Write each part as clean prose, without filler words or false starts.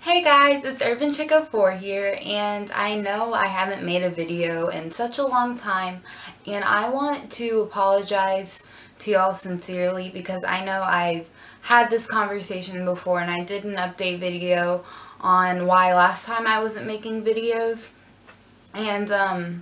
Hey guys, it's Urban Chick 04 here, and I know I haven't made a video in such a long time, and I want to apologize to y'all sincerely because I know I've had this conversation before and I did an update video on why last time I wasn't making videos, and I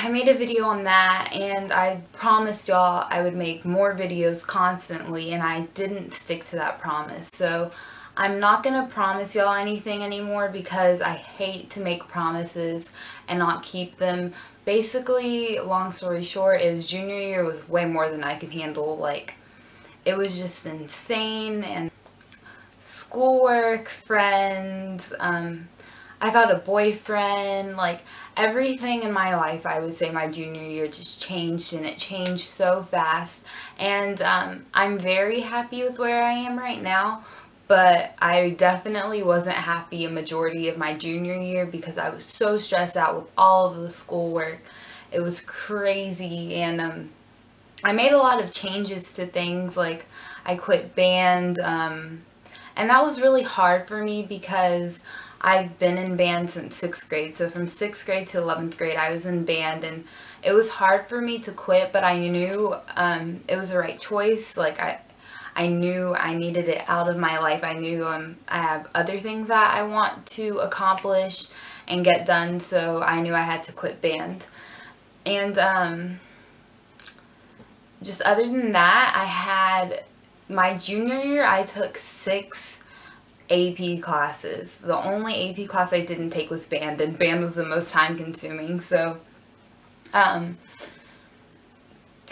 made a video on that, and I promised y'all I would make more videos constantly, and I didn't stick to that promise. So I'm not going to promise y'all anything anymore because I hate to make promises and not keep them. Basically, long story short, is junior year was way more than I could handle. Like, it was just insane, and schoolwork, friends, I got a boyfriend, like everything in my life, I would say my junior year just changed, and it changed so fast. And I'm very happy with where I am right now, but I definitely wasn't happy a majority of my junior year because I was so stressed out with all of the schoolwork. It was crazy, and I made a lot of changes to things, like I quit band, and that was really hard for me because I've been in band since 6th grade. So from 6th grade to 11th grade, I was in band, and it was hard for me to quit, but I knew it was the right choice. Like, I knew I needed it out of my life. I knew I have other things that I want to accomplish and get done, so I knew I had to quit band. And just other than that, I had my junior year, I took 6 AP classes. The only AP class I didn't take was band, and band was the most time consuming. So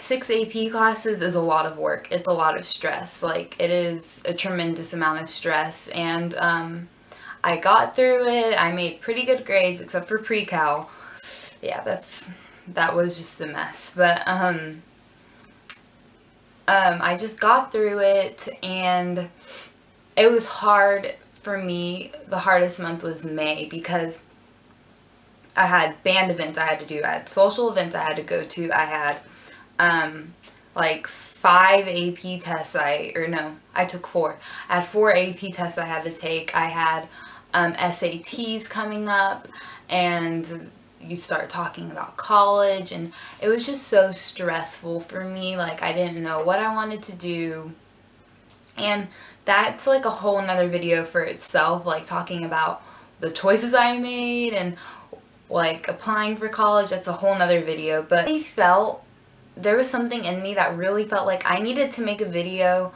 6 AP classes is a lot of work. It's a lot of stress. Like, it is a tremendous amount of stress, and I got through it. I made pretty good grades except for pre-cal. Yeah, that was just a mess. But I just got through it, and it was hard for me. The hardest month was May because I had band events I had to do. I had social events I had to go to. I had like 5 AP tests I took 4. I had 4 AP tests I had to take. I had SATs coming up, and you start talking about college, and it was just so stressful for me. Like, I didn't know what I wanted to do, and that's like a whole nother video for itself, like talking about the choices I made and like applying for college. That's a whole nother video. But I felt there was something in me that really felt like I needed to make a video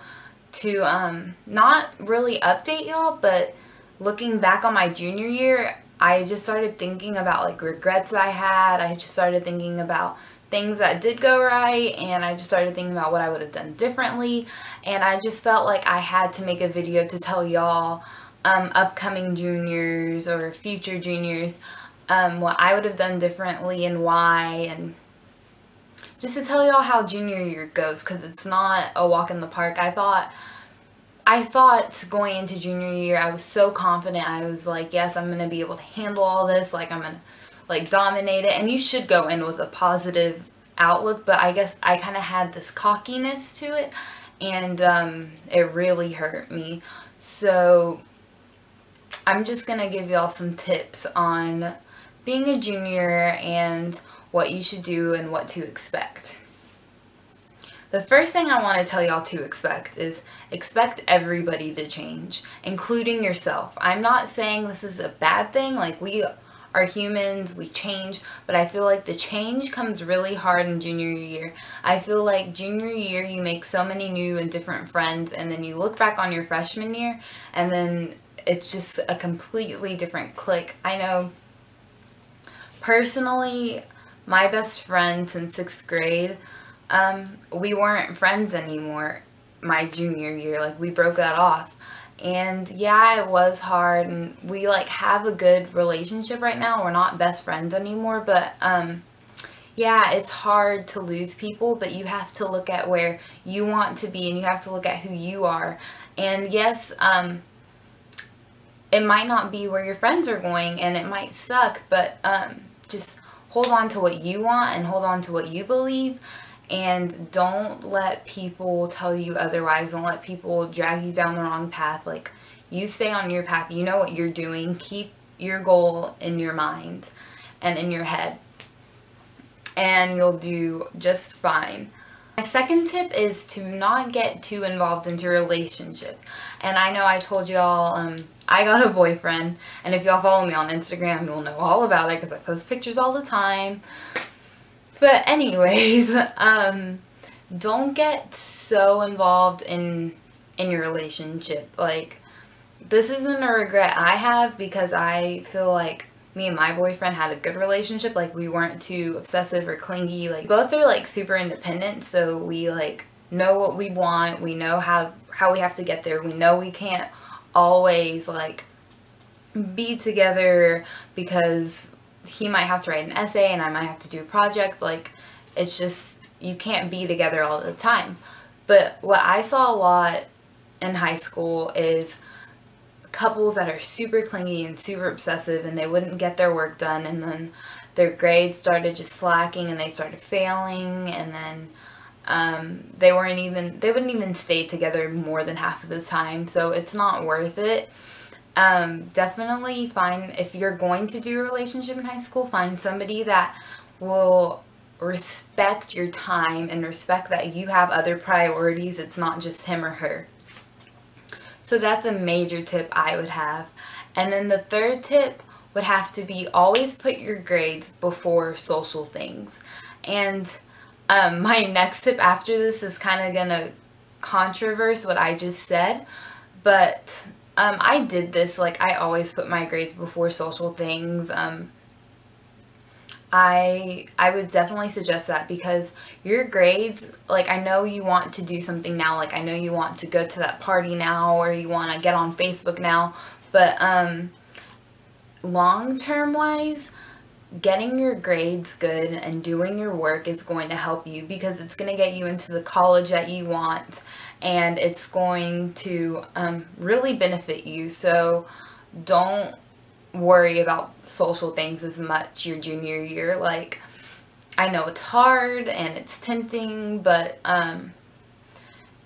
to not really update y'all, but looking back on my junior year, I just started thinking about like regrets I had. I just started thinking about things that did go right, and I just started thinking about what I would have done differently, and I just felt like I had to make a video to tell y'all, upcoming juniors or future juniors, what I would have done differently and why, and just to tell y'all how junior year goes, because it's not a walk in the park. I thought going into junior year, I was so confident. I was like, yes, I'm going to be able to handle all this. Like, I'm going to like dominate it. And you should go in with a positive outlook, but I guess I kind of had this cockiness to it, and it really hurt me. So I'm just going to give y'all some tips on being a junior and what you should do and what to expect. The first thing I want to tell y'all to expect is expect everybody to change, including yourself. I'm not saying this is a bad thing. Like, we are humans, we change, but I feel like the change comes really hard in junior year. I feel like junior year you make so many new and different friends, and then you look back on your freshman year, and then it's just a completely different clique. I know personally, my best friend since 6th grade, we weren't friends anymore my junior year. Like, we broke that off. And yeah, it was hard, and we like have a good relationship right now. We're not best friends anymore, but yeah, it's hard to lose people, but you have to look at where you want to be, and you have to look at who you are. And yes, it might not be where your friends are going, and it might suck, but just hold on to what you want and hold on to what you believe, and don't let people tell you otherwise. Don't let people drag you down the wrong path. Like, You stay on your path. You know what you're doing. Keep your goal in your mind and in your head, and you'll do just fine. My second tip is to not get too involved into a relationship. And I know I told y'all I got a boyfriend, and if y'all follow me on Instagram, you'll know all about it because I post pictures all the time. But anyways, don't get so involved in your relationship. Like, this isn't a regret I have, because I feel like me and my boyfriend had a good relationship. Like, we weren't too obsessive or clingy. Like, both are like super independent, so we like know what we want. We know how we have to get there. We know we can't always like be together because he might have to write an essay and I might have to do a project. Like, it's just, you can't be together all the time. But what I saw a lot in high school is couples that are super clingy and super obsessive, and they wouldn't get their work done, and then their grades started just slacking and they started failing, and then they wouldn't even stay together more than half of the time. So it's not worth it. Definitely find, if you're going to do a relationship in high school, find somebody that will respect your time and respect that you have other priorities. It's not just him or her. So that's a major tip I would have. And then the third tip would have to be, always put your grades before social things. And my next tip after this is kind of gonna controverse what I just said, but I did this. Like, I always put my grades before social things. I would definitely suggest that, because your grades, like, I know you want to do something now, like I know you want to go to that party now, or you want to get on Facebook now, but long term wise, getting your grades good and doing your work is going to help you, because it's going to get you into the college that you want, and it's going to really benefit you. So don't worry about social things as much your junior year. Like, I know it's hard and it's tempting, but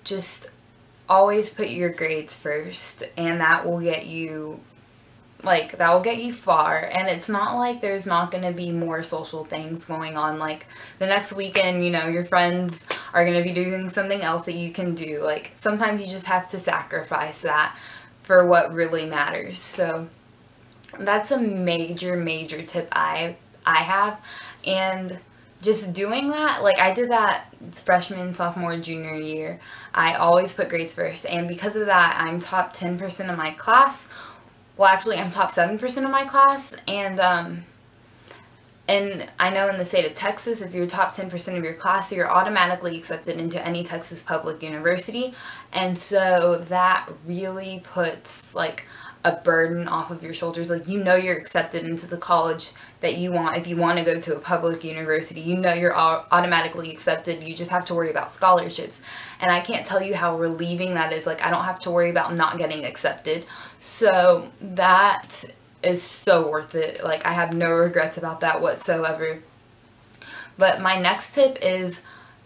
just always put your grades first, and that will get you, like, that will get you far. And it's not like there's not going to be more social things going on. Like, the next weekend, you know, your friends are going to be doing something else that you can do. Like, sometimes you just have to sacrifice that for what really matters. So that's a major tip I have. And just doing that, like, I did that freshman, sophomore, junior year. I always put grades first, and because of that, I'm top 10% of my class. Well, actually, I'm top 7% of my class, and I know in the state of Texas, if you're top 10% of your class, you're automatically accepted into any Texas public university. And so that really puts, like, a burden off of your shoulders. Like, you know you're accepted into the college that you want. If you want to go to a public university, you know you're automatically accepted. You just have to worry about scholarships. And I can't tell you how relieving that is. Like, I don't have to worry about not getting accepted. So that is so worth it. Like, I have no regrets about that whatsoever. But my next tip is,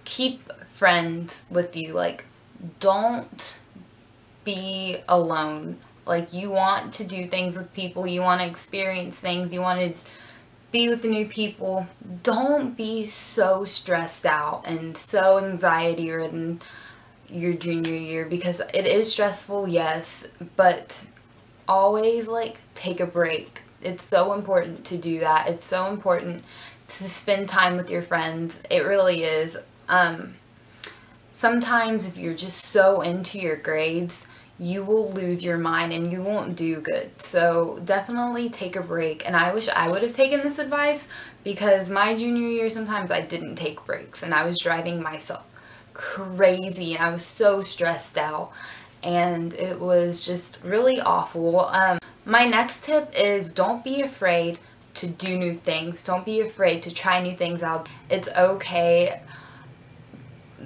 keep friends with you. Like, don't be alone. Like, you want to do things with people, you want to experience things, you want to be with new people. Don't be so stressed out and so anxiety ridden your junior year, because it is stressful, yes, but always, like, take a break. It's so important to do that. It's so important to spend time with your friends. It really is. Sometimes if you're just so into your grades, you will lose your mind and you won't do good. So definitely take a break. And I wish I would have taken this advice, because my junior year, sometimes I didn't take breaks and I was driving myself crazy and I was so stressed out, and it was just really awful. My next tip is, don't be afraid to do new things. Don't be afraid to try new things out. It's okay.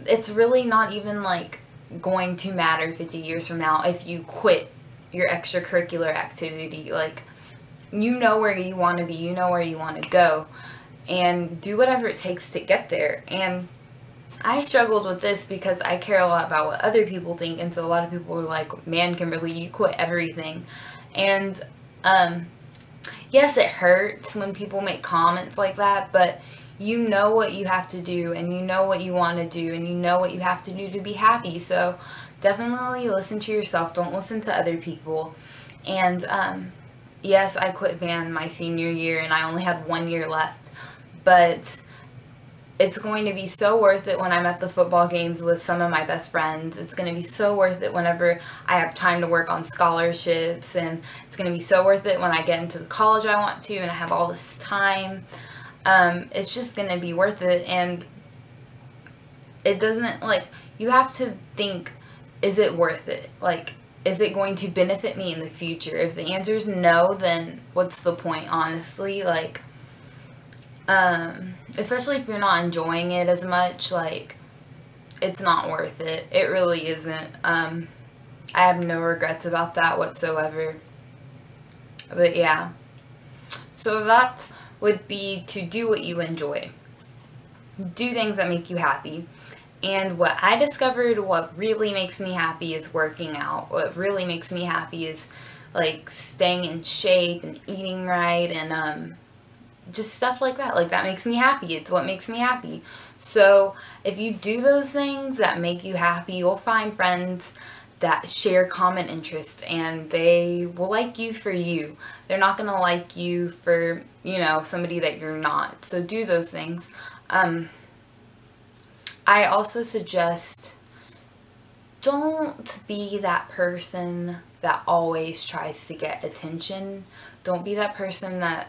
It's really not even, like, going to matter 50 years from now if you quit your extracurricular activity. Like, you know where you want to be, you know where you want to go, and do whatever it takes to get there. And I struggled with this because I care a lot about what other people think, and so a lot of people were like, man, Kimberly, you quit everything. And yes, it hurts when people make comments like that, but you know what you have to do, and you know what you want to do, and you know what you have to do to be happy. So definitely listen to yourself. Don't listen to other people. And yes, I quit band my senior year, and I only had 1 year left, but it's going to be so worth it when I'm at the football games with some of my best friends. It's going to be so worth it whenever I have time to work on scholarships, and it's going to be so worth it when I get into the college I want to and I have all this time. It's just going to be worth it, and it doesn't, like, you have to think, is it worth it? Like, is it going to benefit me in the future? If the answer is no, then what's the point, honestly? Like, especially if you're not enjoying it as much, like, it's not worth it. It really isn't. I have no regrets about that whatsoever. But yeah. So that would be to do what you enjoy. Do things that make you happy. And what I discovered, what really makes me happy is working out. What really makes me happy is, like, staying in shape and eating right, and just stuff like that. Like, that makes me happy. It's what makes me happy. So if you do those things that make you happy, you'll find friends that share common interests, and they will like you for you. They're not going to like you for, you know, somebody that you're not. So do those things. I also suggest, don't be that person that always tries to get attention. Don't be that person that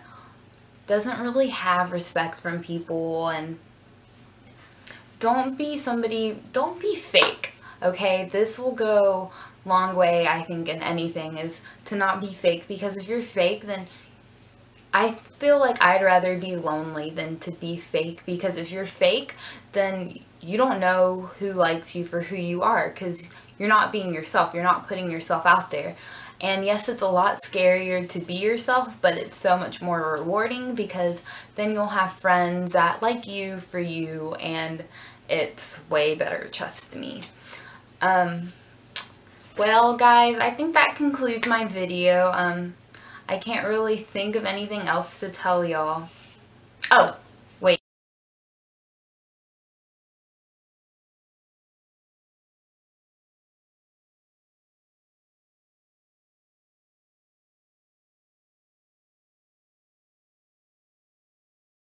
doesn't really have respect from people, and don't be fake, okay? This will go long way, I think, in anything, is to not be fake, because if you're fake, then I feel like I'd rather be lonely than to be fake, because if you're fake, then you don't know who likes you for who you are, because you're not being yourself. You're not putting yourself out there. And yes, it's a lot scarier to be yourself, but it's so much more rewarding, because then you'll have friends that like you for you, and it's way better, trust me. Well, guys, I think that concludes my video. I can't really think of anything else to tell y'all. Oh,